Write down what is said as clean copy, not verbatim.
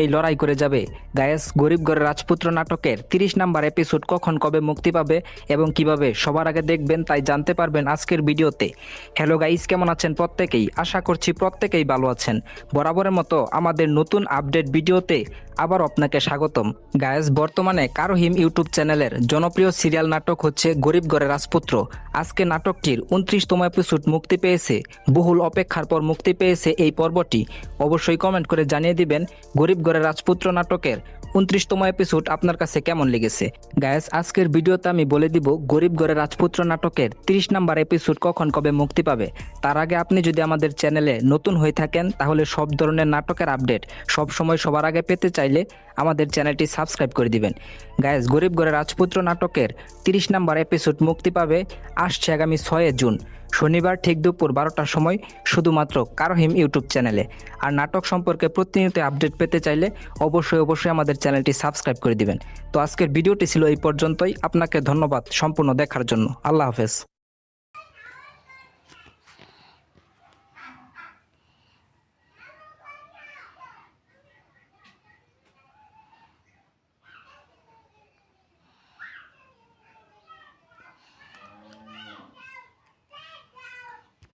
এই লড়াই করে যাবে। গায়েস, গরিব ঘরের রাজপুত্র নাটকের 30 নাম্বার এপিসোড কখন কবে মুক্তি পাবে এবং কিভাবে সবার আগে দেখবেন তাই জানতে পারবেন আজকের ভিডিওতে। হ্যালো গাইস, কেমন আছেন প্রত্যেকেই? আশা করছি প্রত্যেকেই ভালো আছেন। বরাবরের মতো আমাদের নতুন আপডেট ভিডিওতে আবার আপনাকে স্বাগতম। গায়েস, বর্তমানে কারোহিম ইউটিউব চ্যানেলের জনপ্রিয় সিরিয়াল নাটক হচ্ছে গরিব ঘরের রাজপুত্র। আজকে নাটকটির 29তম এপিসোড মুক্তি পেয়েছে। বহুল অপেক্ষার পর মুক্তি পেয়েছে এই পর্বটি। অবশ্যই কমেন্ট করে জানিয়ে দিবেন গরিব ঘরের রাজপুত্র নাটকের 29তম এপিসোড আপনার কাছে কেমন লেগেছে। গায়েস, আজকের ভিডিওতে আমি বলে দিব গরিব ঘরের রাজপুত্র নাটকের 30 নাম্বার এপিসোড কখন কবে মুক্তি পাবে। তার আগে আপনি যদি আমাদের চ্যানেলে নতুন হয়ে থাকেন তাহলে সব ধরনের নাটকের আপডেট সব সময় সবার আগে পেতে চাইলে আমাদের চ্যানেলটি সাবস্ক্রাইব করে দিবেন। গায়েস, গরিব ঘরের রাজপুত্র নাটকের 30 নাম্বার এপিসোড মুক্তি পাবে আসছে আগামী 6 জুন শনিবার ঠিক দুপুর 12টার সময়, শুধুমাত্র কারোহিম ইউটিউব চ্যানেলে। আর নাটক সম্পর্কে প্রতিনিয়ত আপডেট পেতে চাইলে অবশ্যই আমাদের চ্যানেলটি সাবস্ক্রাইব করে দিবেন। তো আজকের ভিডিওটি ছিল এই পর্যন্তই। আপনাকে ধন্যবাদ সম্পূর্ণ দেখার জন্য। আল্লাহ হাফেজ।